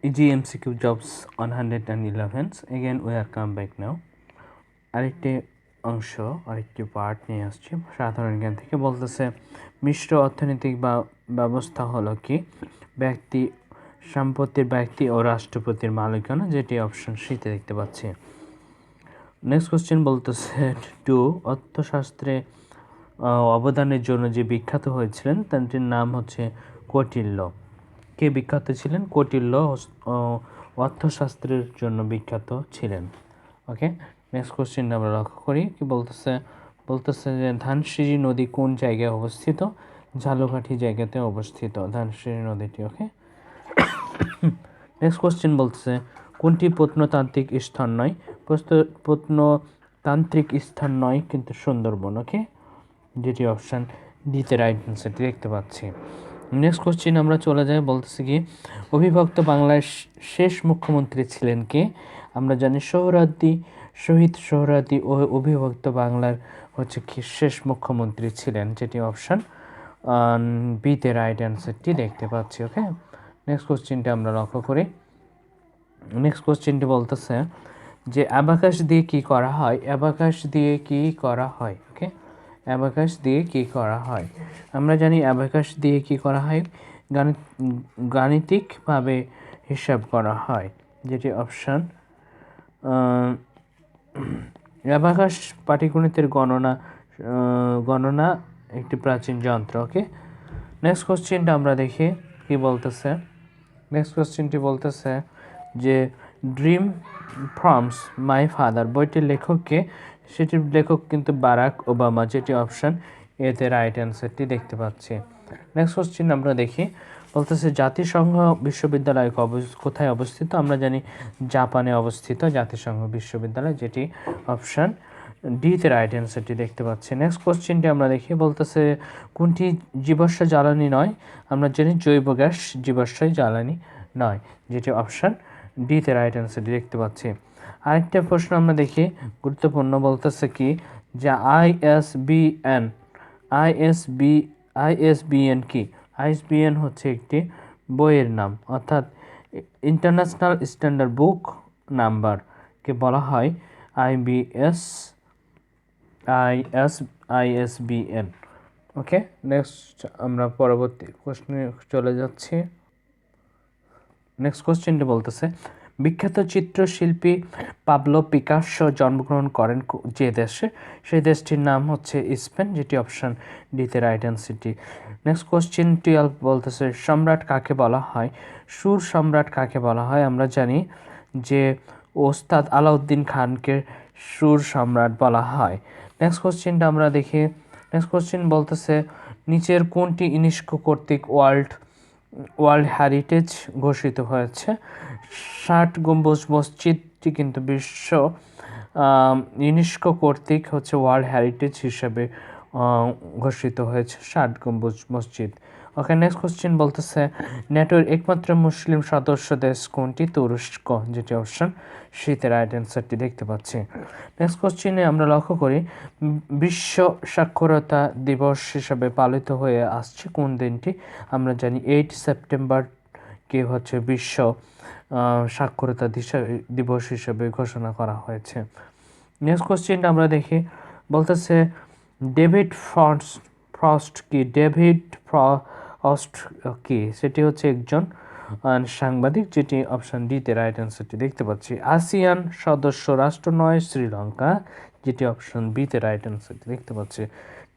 Easy MCQ jobs 111. Again we are come back now. আরেকটি অংশ আরেকটি পার্ট নিয়ে আসছি সাধারণ জ্ঞান থেকে। বলতেছে মিশ্র অর্থনৈতিক ব্যবস্থা হলো কি? ব্যক্তি সম্পত্তির ব্যক্তি ও রাষ্ট্রপতির মালিকানা, যেটি অপশন সিতে দেখতে পাচ্ছি। নেক্সট কোশ্চেন বলতেছে টু, অর্থশাস্ত্রে অবদানের জন্য যে বিখ্যাত হয়েছিলেন তার নাম হচ্ছে কৌটিল্য। কে বিখ্যাত ছিলেন? কৌটিল্য অর্থশাস্ত্রের জন্য বিখ্যাত ছিলেন। ওকে, নেক্সট কোশ্চেনটা আমরা লক্ষ্য করি কি বলতেছে যে ধানসিঁড়ি নদী কোন জায়গায় অবস্থিত? ঝালকাঠি জায়গাতে অবস্থিত ধানসিঁড়ি নদীটি। ওকে, নেক্সট কোশ্চেন বলতেছে কোনটি প্রত্নতান্ত্রিক স্থান নয়? প্রত্নতান্ত্রিক স্থান নয় কিন্তু সুন্দরবন। ওকে, যেটি অপশান ডিতে রাইট অ্যান্সারটি দেখতে পাচ্ছি। নেক্সট কোশ্চেন আমরা চলে যাই, বলতেছি কি অবিভক্ত বাংলার শেষ মুখ্যমন্ত্রী ছিলেন কে? আমরা জানি শহীদ সোহরাওয়ার্দী ও অবিভক্ত বাংলার হচ্ছে কি শেষ মুখ্যমন্ত্রী ছিলেন, যেটি অপশান বিতে রাইট অ্যান্সারটি দেখতে পাচ্ছি। ওকে, নেক্সট কোশ্চেনটা আমরা লক্ষ্য করি। নেক্সট কোশ্চেনটি বলতেছে যে অ্যাবাকাস দিয়ে কি করা হয়? অ্যাবাকাস দিয়ে কি করা হয়? ওকে, অ্যাবাকাস দিয়ে কি করা হয়? আমরা জানি অ্যাবাকাস দিয়ে কি করা হয়? গাণিতিকভাবে হিসাব করা হয়, যেটি অপশান অ্যাবাকাস পাটিগণিতের গণনা একটি প্রাচীন যন্ত্র। ওকে, নেক্সট কোশ্চেনটা আমরা দেখি কি বলতেছে। নেক্সট কোশ্চেনটি বলতেছে যে ড্রিম ফ্রমস মাই ফাদার বইটির লেখককে? সেটির লেখক কিন্তু বারাক ওবামা, যেটি অপশান এতে রাইট অ্যান্সারটি দেখতে পাচ্ছি। নেক্সট কোশ্চেন আমরা দেখি, বলতেছে জাতিসংঘ বিশ্ববিদ্যালয় কোথায় অবস্থিত? আমরা জানি জাপানে অবস্থিত জাতিসংঘ বিশ্ববিদ্যালয়, যেটি অপশান ডিতে রাইট অ্যান্সারটি দেখতে পাচ্ছি। নেক্সট কোশ্চেনটি আমরা দেখি, বলতেছে কোনটি জীবাশ্ম জ্বালানি নয়? আমরা জানি জৈব গ্যাস জীবাশ্ম জ্বালানি নয়, যেটি অপশান ডিতে রাইট অ্যান্সারটি দেখতে পাচ্ছি। আরেকটা প্রশ্ন আমরা দেখি গুরুত্বপূর্ণ, বলতেছে কি যে আইএসবিএন কি? আইএসবিএন হচ্ছে একটি বইয়ের নাম, অর্থাৎ ইন্টারন্যাশনাল স্ট্যান্ডার্ড বুক নাম্বারকে বলা হয় আইএসবিএন। ওকে, নেক্সট আমরা পরবর্তী প্রশ্নে চলে যাচ্ছি। নেক্সট কোশ্চেনটি বলতেছে বিখ্যাত চিত্রশিল্পী পাবলো পিকাসো জন্মগ্রহণ করেন যে দেশে? সেই দেশটির নাম হচ্ছে স্পেন, যেটি অপশান ডিতে রাইট অ্যান্সারটি। নেক্সট কোশ্চেন 12 বলতেছে সম্রাট কাকে বলা হয়? সুর সম্রাট কাকে বলা হয়? আমরা জানি যে ওস্তাদ আলাউদ্দিন খানকে সুর সম্রাট বলা হয়। নেক্সট কোশ্চেনটা আমরা দেখি। নেক্সট কোশ্চেন বলতেছে নিচের কোনটি ইউনেস্কো কর্তৃক ওয়ার্ল্ড হেরিটেজ ঘোষিত হয়েছে? 60 গম্বুজ মসজিদটি কিন্তু বিশ্ব ইউনেস্কো কর্তৃক হচ্ছে ওয়ার্ল্ড হেরিটেজ হিসেবে ঘোষিত হয়েছে 60 গম্বুজ মসজিদ। ওকে, নেক্সট কোশ্চেন বলতেছে ন্যাটোর একমাত্র মুসলিম সদস্য দেশ কোনটি? তুরস্ক, যেটি অপশন শীতে রাইট অ্যান্সারটি দেখতে পাচ্ছি। নেক্সট কোশ্চেনে আমরা লক্ষ্য করি বিশ্ব সাক্ষরতা দিবস হিসাবে পালিত হয়ে আসছে কোন দিনটি? আমরা জানি 8 সেপ্টেম্বরকে হচ্ছে বিশ্ব সাক্ষরতা দিবস হিসেবে ঘোষণা করা হয়েছে। নেক্সট কোশ্চেনটা আমরা দেখি, বলতেছে ডেভিড ফ্রস্ট কি? ডেভিড ফ্রস্ট কি? সেটি হচ্ছে একজন সাংবাদিক, যেটি অপশান ডিতে রাইট অ্যান্সারটি দেখতে পাচ্ছি। আসিয়ান সদস্য রাষ্ট্র নয় শ্রীলঙ্কা, যেটি অপশান বিতে রাইট অ্যান্সারটি দেখতে পাচ্ছি।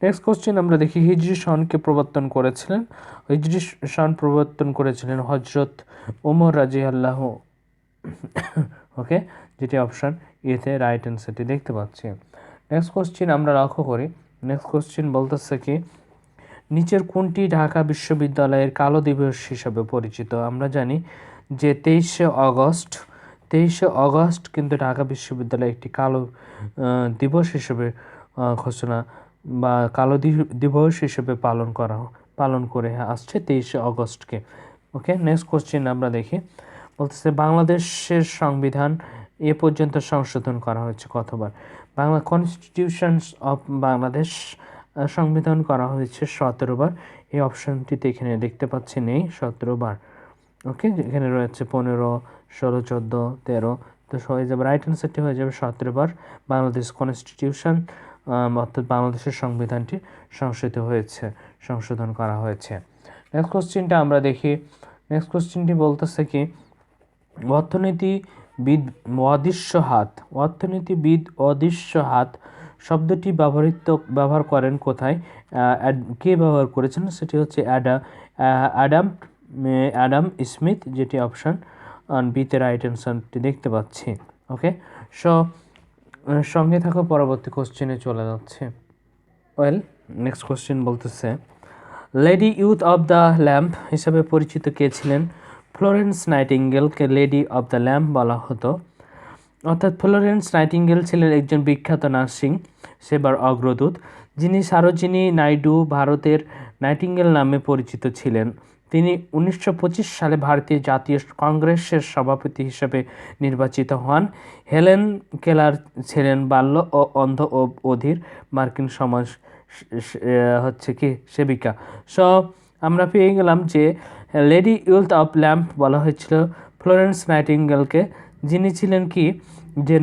নেক্সট কোশ্চেন আমরা দেখি হিজরি সনকে প্রবর্তন করেছিলেন হজরত ওমর রাদিয়াল্লাহ। ওকে, যেটি অপশান এতে রাইট অ্যান্সারটি দেখতে পাচ্ছি। নেক্সট কোশ্চেন আমরা লক্ষ্য করি। নেক্সট কোশ্চেন বলতেছে কি নিচের কোনটি ঢাকা বিশ্ববিদ্যালয়ের কালো দিবস হিসাবে পরিচিত? আমরা জানি যে 23শে অগস্ট কিন্তু ঢাকা বিশ্ববিদ্যালয় একটি কালো দিবস হিসেবে ঘোষণা বা কালো দিবস হিসেবে পালন করে আসছে 23শে অগস্টকে। ওকে, নেক্সট কোশ্চেন আমরা দেখি, বলতেছে বাংলাদেশের সংবিধান এ পর্যন্ত সংশোধন করা হয়েছে কতবার? বাংলা কনস্টিটিউশনস অফ বাংলাদেশ সংবিধান করা হয়েছে 17 বার। এই অপশনটিতে এখানে দেখতে পাচ্ছি নেই 17 বার। ওকে, এখানে রয়েছে 15, 16, 14, 13, তো হয়ে যাবে রাইট অ্যান্সারটি হয়ে যাবে 17 বার বাংলাদেশ কনস্টিটিউশন অর্থাৎ বাংলাদেশের সংবিধানটি সংশোধন করা হয়েছে। নেক্সট কোশ্চেনটা আমরা দেখি। নেক্সট কোশ্চেনটি বলতেছে কি অর্থনীতিবিদ অদৃশ্য হাত শব্দটি ব্যবহার করেন কোথায়? কে ব্যবহার করেছেন? সেটি হচ্ছে অ্যাডাম স্মিথ, যেটি অপশান বিতে রাইট অ্যান্সারটি দেখতে পাচ্ছি। ওকে, সো সঙ্গে থাকো, পরবর্তী কোশ্চেনে চলে যাচ্ছে। নেক্সট কোশ্চেন বলতেছে lady with of the lamp হিসাবে পরিচিত কে ছিলেন? ফ্লোরেন্স নাইটিঙ্গেলকে লেডি অব দ্য ল্যাম্প বলা হতো। অর্থাৎ ফ্লোরেন্স নাইটিঙ্গেল ছিলেন একজন বিখ্যাত নার্সিং সেবার অগ্রদূত, যিনি সরোজিনী নাইডু ভারতের নাইটিঙ্গেল নামে পরিচিত ছিলেন। তিনি 1925 সালে ভারতীয় জাতীয় কংগ্রেসের সভাপতি হিসেবে নির্বাচিত হন। হেলেন কেলার ছিলেন বাল্য ও অন্ধ ও অধীর মার্কিন সমাজ সেবিকা। সো আমরা পেয়ে গেলাম যে লেডি ইউথ অফ ল্যাম্প বলা হয়েছিল ফ্লোরেন্স নাইটিঙ্গেলকে, যিনি ছিলেন কি যে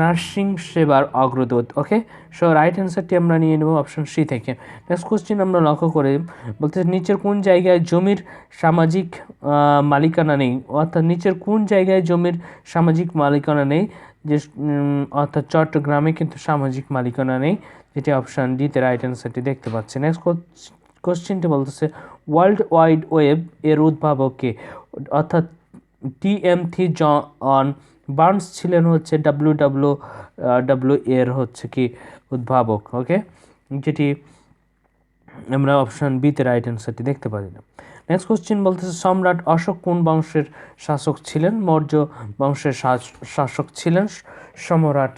নার্সিং সেবার অগ্রদূত। ওকে, সো রাইট অ্যান্সারটি আমরা নিয়ে নেব অপশন সি থেকে। নেক্সট কোশ্চেন আমরা লক্ষ্য করে বলতে নিচের কোন জায়গায় জমির সামাজিক মালিকানা নেই? অর্থাৎ নিচের কোন জায়গায় জমির সামাজিক মালিকানা নেই? যে অর্থাৎ চট্টগ্রামে কিন্তু সামাজিক মালিকানা নেই, যেটি অপশান ডিতে রাইট অ্যান্সারটি দেখতে পাচ্ছি। নেক্সট কোশ্চেনটি বলতেছে ওয়ার্ল্ড ওয়াইড ওয়েব এর উদ্ভাবক কে? অর্থাৎ TMT জন বার্নস ছিলেন হচ্ছে WWW এর উদ্ভাবক। ওকে, যেটি আমরা অপশান বিতে রাইট অ্যান্সারটি দেখতে পারি না। নেক্সট কোশ্চেন বলতেছে সম্রাট অশোক কোন বংশের শাসক ছিলেন? মৌর্য বংশের শাসক ছিলেন সম্রাট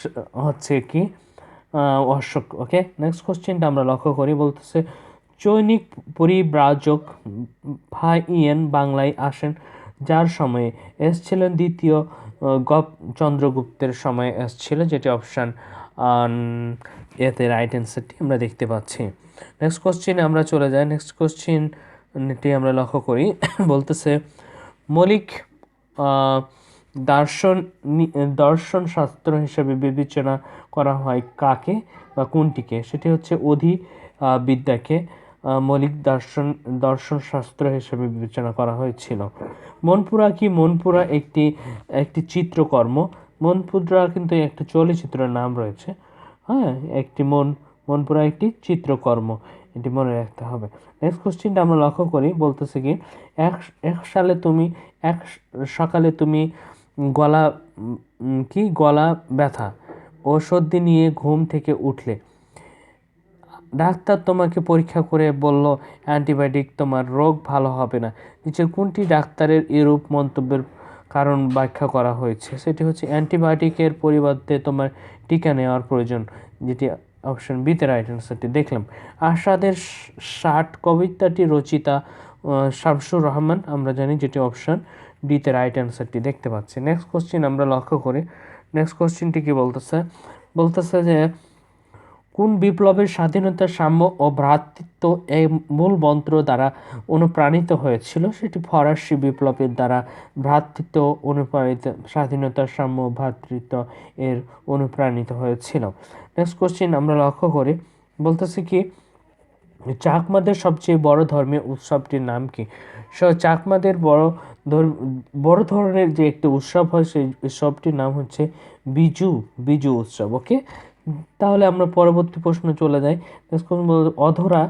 অশোক। ওকে, নেক্সট কোশ্চেনটা আমরা লক্ষ্য করি, বলতেছে চৈনিক পরিব্রাজক ফাহিয়েন বাংলায় আসেন যার সময়ে? এসছিলেন দ্বিতীয় চন্দ্রগুপ্তের সময়ে এসছিল, যেটি অপশান এতে রাইট অ্যান্সারটি আমরা দেখতে পাচ্ছি। নেক্সট কোশ্চেনে আমরা চলে যাই। নেক্সট কোশ্চেনটি আমরা লক্ষ্য করি, বলতেছে মৌলিক দর্শন শাস্ত্র হিসেবে বিবেচনা করা হয় কাকে বা কোনটিকে? সেটি হচ্ছে অধিবিদ্যাকে মৌলিক দর্শন শাস্ত্র হিসেবে বিবেচনা করা হয়েছিল। মনপুরা কি? মনপুরা একটি চিত্রকর্ম। মনপুরা কিন্তু একটা চলচ্চিত্রের নাম রয়েছে। হ্যাঁ, মনপুরা একটি চিত্রকর্ম, এটি মনে রাখতে হবে। নেক্সট কোশ্চেনটা আমরা লক্ষ্য করি, বলতেছে কি এক সকালে তুমি গলা ব্যথা ঔষধ নিয়ে ঘুম থেকে উঠলে, ডাক্তার তোমাকে পরীক্ষা করে বলল অ্যান্টিবায়োটিক তোমার রোগ ভালো হবে না। নিচের কোনটি ডাক্তারের এরূপ মন্তব্যের কারণ ব্যাখ্যা করা হয়েছে? সেটি হচ্ছে অ্যান্টিবায়োটিকের পরিবর্তে তোমার টিকা নেওয়ার প্রয়োজন, যেটি অপশন বিতে রাইট অ্যান্সারটি দেখলাম। আশাদের 60 কবিতাটি রচিতা শামসুর রহমান, আমরা জানি, যেটি অপশন ডিতে রাইট অ্যান্সারটি দেখতে পাচ্ছি। নেক্সট কোশ্চেন আমরা লক্ষ্য করি। নেক্সট কোশ্চেনটি কি বলতেছে যে কোন বিপ্লবের স্বাধীনতা, সাম্য ও ভ্রাতৃত্ব এই মূল মন্ত্র দ্বারা অনুপ্রাণিত হয়েছিল? সেটি ফরাসি বিপ্লবের দ্বারা ভ্রাতৃত্ব অনুপ্রাণিত, স্বাধীনতা, সাম্য, ভ্রাতৃত্ব এর অনুপ্রাণিত হয়েছিল। নেক্সট কোশ্চেন আমরা লক্ষ্য করি, বলতেছে কি চাকমাদের সবচেয়ে বড় ধর্মীয় উৎসবটির নাম কি? চাকমাদের বড় ধরনের যে একটি উৎসব হয়, সেই উৎসবটির নাম হচ্ছে বিজু উৎসব। ওকে, তাহলে আমরা পরবর্তী প্রশ্ন চলে যাই। অধরা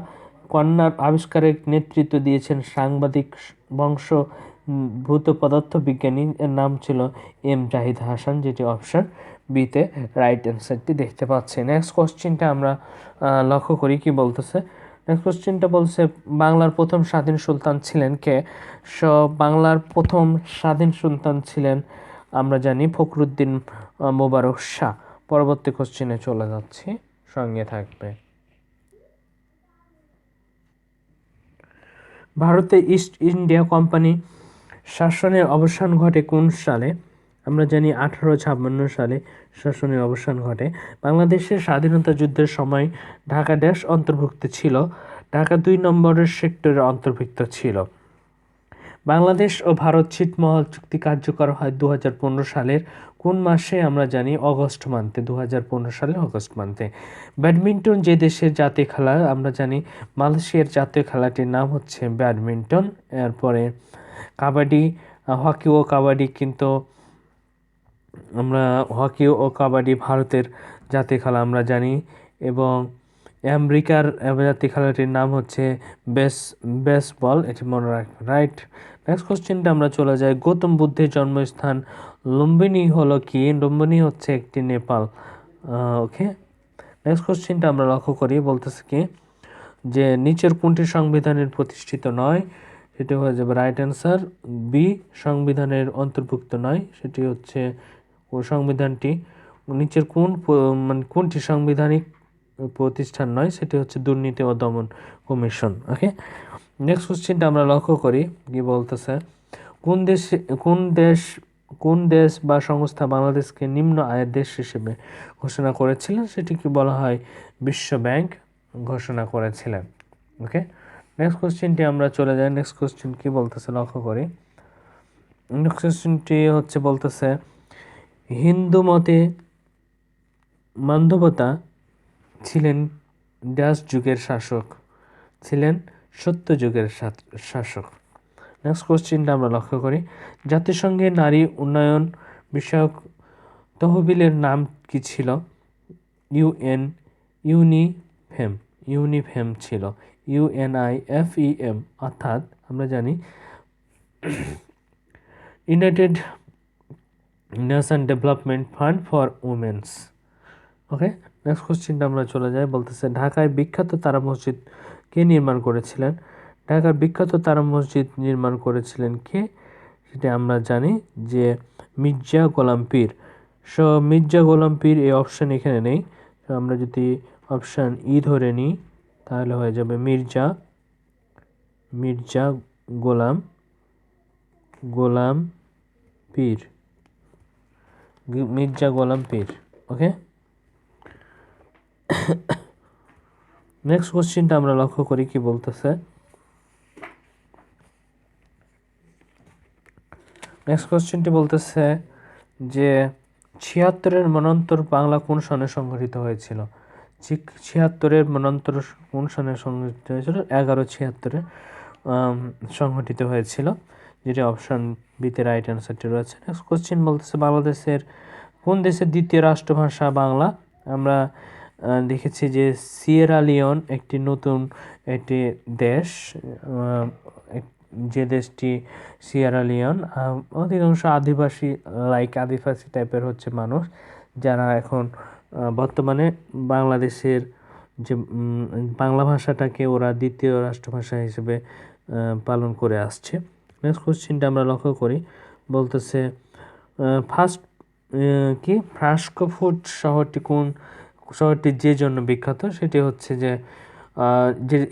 কন্যার আবিষ্কারের নেতৃত্ব দিয়েছেন সাংবাদিক বংশোদ্ভূত পদার্থবিজ্ঞানী, এর নাম ছিল এম জাহিদ হাসান, যেটি অপশন বিতে রাইট অ্যান্সারটি দেখতে পাচ্ছি। নেক্সট কোশ্চেনটা আমরা লক্ষ্য করি, কি বলতেছে। নেক্সট কোশ্চেনটা বলছে বাংলার প্রথম স্বাধীন সুলতান ছিলেন কে? বাংলার প্রথম স্বাধীন সুলতান ছিলেন, আমরা জানি, ফখরুদ্দিন মোবারক শাহ। পরবর্তী কোশ্চেনে চলে যাচ্ছি, সঙ্গে থাকবে। ভারতে ইস্ট ইন্ডিয়া কোম্পানি শাসনের অবসান ঘটে কোন সালে? আমরা জানি 1856 সালে শাসনের অবসান ঘটে। বাংলাদেশের স্বাধীনতা যুদ্ধের সময় ঢাকা ড্যাশ অন্তর্ভুক্ত ছিল? ঢাকা 2 নম্বরের সেক্টরে অন্তর্ভুক্ত ছিল। বাংলাদেশ ও ভারত ছিটমহল চুক্তি কার্যকর হয় 2015 সালের কোন মাসে? আমরা জানি অগস্ট মান্থে, 2015 সালের অগস্ট মান্থে। ব্যাডমিন্টন যে দেশের জাতীয় খেলা? আমরা জানি মালয়েশিয়ার জাতীয় খেলাটির নাম হচ্ছে ব্যাডমিন্টন। এরপরে কাবাডি, হকি ও কাবাডি, কিন্তু আমরা হকি ও কাবাডি ভারতের জাতীয় খেলা আমরা জানি। এবং আমেরিকার জাতীয় খেলাটির নাম হচ্ছে বেসবল, এটি মনে রাখবেন, রাইট। নেক্সট কোশ্চেনটা আমরা চলে যাই। গৌতম বুদ্ধের জন্মস্থান লুম্বিনী হলো কি? লুম্বিনী হচ্ছে একটি নেপাল। ওকে, নেক্সট কোশ্চেনটা আমরা লক্ষ্য করি, বলতেছে কি যে নিচের কোনটি সংবিধানের প্রতিষ্ঠিত নয়? সেটি হয়ে যাবে রাইট অ্যান্সার বি, সংবিধানের অন্তর্ভুক্ত নয়। সেটি হচ্ছে সংবিধানটি নিচের মানে কোনটি সাংবিধানিক প্রতিষ্ঠান নয়? সেটি হচ্ছে দুর্নীতি ও দমন কমিশন। ওকে, নেক্সট কোশ্চেনটা আমরা লক্ষ্য করি, কি বলতেছে কোন দেশ বা সংস্থা বাংলাদেশকে নিম্ন আয়ের দেশ হিসেবে ঘোষণা করেছিলেন? সেটি কি বলা হয়? বিশ্ব ব্যাংক ঘোষণা করেছিলেন। ওকে, নেক্সট কোশ্চেনটি আমরা চলে যাই। নেক্সট কোশ্চেন কি বলতেছে লক্ষ্য করি। নেক্সট কোশ্চেনটি হচ্ছে বলতেছে হিন্দু মতে মান্ধাতা ছিলেন ড্যাশ যুগের শাসক? ছিলেন সত্য যুগের শাসক। নেক্সট কোশ্চেনটা আমরা লক্ষ্য করি। জাতিসংঘের নারী উন্নয়ন বিষয়ক তহবিলের নাম কি ছিল? ইউনিফেম ছিল, UNIFEM, অর্থাৎ আমরা জানি United nation development fund for women's. Okay, next কোশ্চেনটা আমরা চলে যাই, বলতেছে ঢাকায় বিখ্যাত তারা মসজিদ কে নির্মাণ করেছিলেন? ঢাকার বিখ্যাত তারা মসজিদ নির্মাণ করেছিলেন কে? সেটা আমরা জানি যে মির্জা গোলাম পীর। সো মির্জা গোলাম পীর এই অপশান এখানে নেই। তো আমরা যদি অপশান ই ধরে নিই তাহলে হয়ে যাবে মির্জা গোলাম পীর, মির্জা গোলাম পীর। ওকে, নেক্সট কোশ্চেনটা আমরা লক্ষ্য করি, কি বলতেছে। নেক্সট কোশ্চেনটি বলতেছে যে 76-এর মন্বন্তর বাংলা কোন সনে সংগঠিত হয়েছিল? 76-এর মন্বন্তর কোন সনে সংগঠিত হয়েছিল? 1176-এ সংগঠিত হয়েছিল, যেটি অপশন বিতে রাইট অ্যান্সারটি রয়েছে। নেক্সট কোশ্চেন বলতেছে বাংলাদেশের কোন দেশের দ্বিতীয় রাষ্ট্রভাষা বাংলা? আমরা দেখেছি যে সিয়েরা লিওন একটি নতুন একটি দেশ, যে দেশটি সিয়েরা লিওন, অধিকাংশ আদিবাসী টাইপের হচ্ছে মানুষ, যারা এখন বর্তমানে বাংলাদেশের যে বাংলা ভাষাটাকে ওরা দ্বিতীয় রাষ্ট্রভাষা হিসেবে পালন করে আসছে। নেক্সট কোশ্চেনটা আমরা লক্ষ্য করি, বলতেছে ফ্রাস্কফুর্ট শহরটি যে জন্য বিখ্যাত? সেটি হচ্ছে যে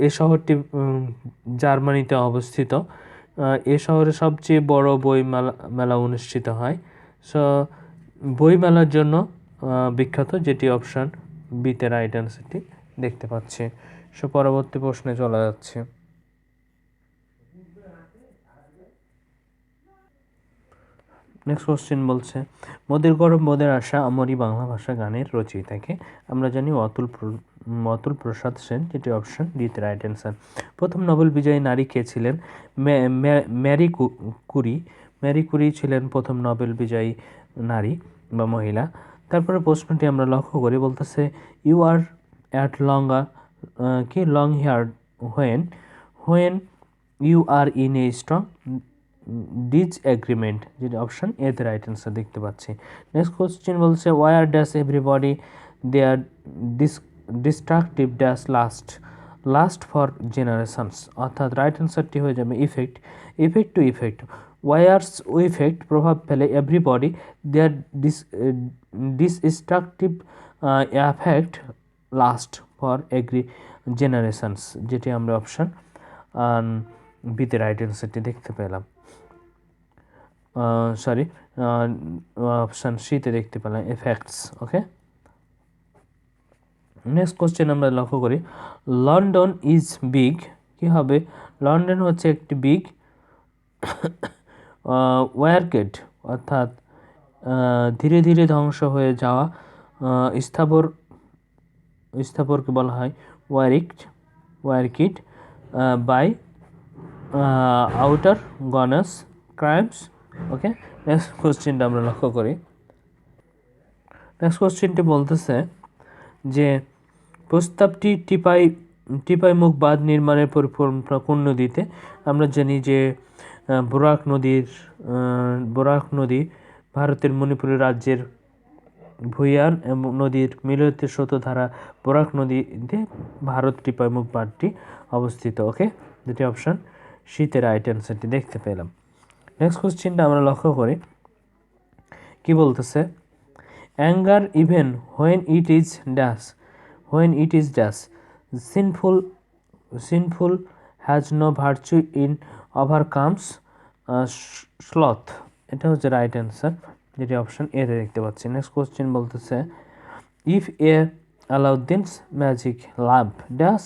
এই শহরটি জার্মানিতে অবস্থিত। এ শহরে সবচেয়ে বড় বই মেলা অনুষ্ঠিত হয়। সো বই মেলার জন্য বিখ্যাত, যেটি অপশান বিতে রাইট অ্যান্সারটি দেখতে পাচ্ছি। সো পরবর্তী প্রশ্নে চলে যাচ্ছে। নেক্সট কোশ্চেন বলছে মোদের গরব মোদের আশা আমরি বাংলা ভাষা গানের রচয়িতাকে? আমরা জানি অতুল প্রসাদ সেন, যেটি অপশন ডিতে রাইট অ্যান্সার। প্রথম নোবেল বিজয়ী নারী কে ছিলেন? ম্যারি কুরি ছিলেন প্রথম নোবেল বিজয়ী নারী বা মহিলা। তারপরে প্রশ্নটি আমরা লক্ষ্য করি, বলতেছে ইউ আর অ্যাট লং হেয়ার when you are in a strong disagreement, যেটি অপশন এতে রাইট অ্যান্সার দেখতে পাচ্ছি। নেক্সট কোশ্চেন বলছে war dash everybody their destructive dash last for generations, অর্থাৎ রাইট অ্যান্সারটি হয়ে যাবে effect to effect. Wars effect প্রভাব ফেলে everybody their destructive effect last for generations, যেটি আমরা অপশন বিতে রাইট অ্যান্সারটি দেখতে পেলাম। অপশান সিতে দেখতে পেলাম এফেক্টস। ওকে, নেক্সট কোশ্চেন আমরা লক্ষ্য করি লন্ডন ইজ বিগ, কি হবে? লন্ডন হচ্ছে একটি বিগ ওয়ারকেড অর্থাৎ ধীরে ধীরে ধ্বংস হয়ে যাওয়া স্থাবর স্থাবরকে বলা হয় ওয়ারকিড বাই আউটার গনাস ক্রাইমস। ওকে, নেক্সট কোশ্চেনটা আমরা লক্ষ্য করি। নেক্সট কোশ্চেনটি বলতেছে যে প্রস্তাবটি টিপাই মুখ বাঁধ নির্মাণের পরিকল্পনা কোন নদীতে? আমরা জানি যে বরাক নদী ভারতের মণিপুর রাজ্যের ভুইয়ান এবং নদীর মিলিত স্রোতধারা বরাক নদীতে ভারত টিপাই মুখ বাঁধটি অবস্থিত। ওকে, যেটি অপশন শীতের রাইট অ্যান্সারটি দেখতে পেলাম। নেক্সট কোশ্চেনটা আমরা লক্ষ্য করি, কি বলতেছে? Anger even when it is dash sinful has no virtue in overcomes sloth। এটা হচ্ছে রাইট অ্যান্সার, যেটি অপশন এতে দেখতে পাচ্ছি। নেক্সট কোশ্চেন বলতেছে if a Aladdin's magic lamp dash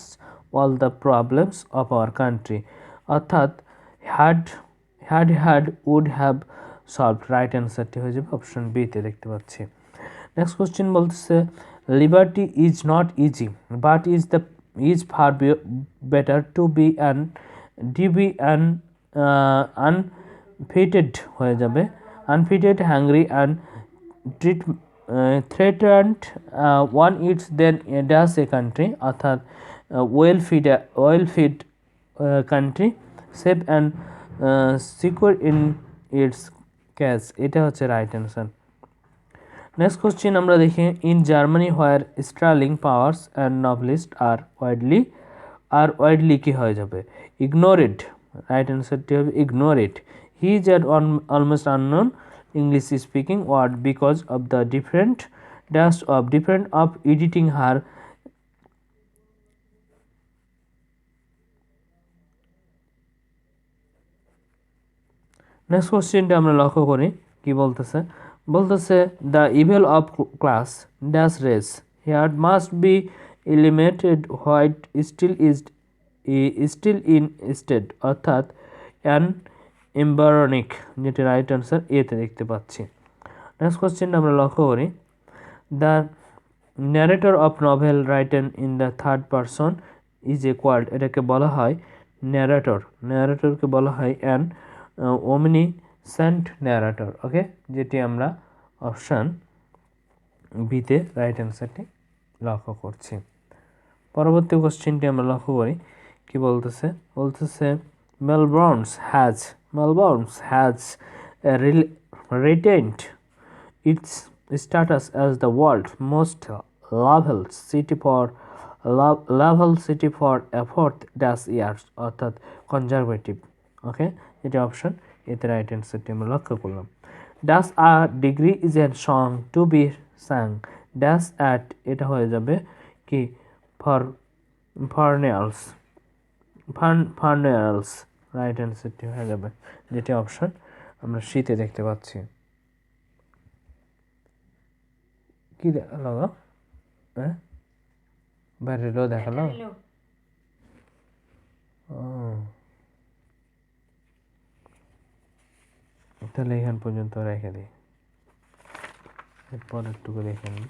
all the problems of our country, অর্থাৎ had would have solved. Right অ্যান্সারটি হয়ে যাবে অপশন বিতে দেখতে পাচ্ছি। নেক্সট কোশ্চেন বলতেছে liberty is not easy but is far better to be unfitted হয়ে যাবে unfitted, hungry and threatened one eats then does a country, অর্থাৎ well fed country safe and secure in its case। এটা হচ্ছে right answer. Next question আমরা দেখি in Germany where sterling powers and novelist are widely কি হয়ে যাবে? Ignored. Right অ্যান্সারটি হবে ignored. He is at almost unknown English speaking word because of the different of editing her next কোশ্চেনটা আমরা লক্ষ্য করি, কি বলতেছে? The evil of class dash race here must be eliminated white still in state, অর্থাৎ an embryonic, যেটি right answer এতে দেখতে পাচ্ছি। নেক্সট কোশ্চেনটা আমরা লক্ষ্য করি the narrator of novel written in the third person is called, এটাকে বলা হয় ন্যারেটরকে বলা হয় অ্যান omniscient narrator। ওকে, যেটি আমরা অপশান বিতে রাইট অ্যান্সারটি লক্ষ্য করছি। পরবর্তী কোশ্চেনটি আমরা লক্ষ্য করি, কি বলতেছে? মেলবোর্নস has retained its status as the world's most lovable city for a fourth dash years, অর্থাৎ কনজারভেটিভ। ওকে, এটা অপশন এতে রাইট অ্যান্সারটি আমরা লক্ষ্য করলাম। Dash a degree is a song to be sung dash at, এটা হয়ে যাবে কি ফার্নেয়ালস। রাইট অ্যান্সারটি হয়ে যাবে, যেটি অপশন আমরা শীতে দেখতে পাচ্ছি। কি দেখালো? হ্যাঁ, বাইরেও দেখালো। তাহলে এখান পর্যন্ত রেখে দিই, এরপর একটু দেখে নিই।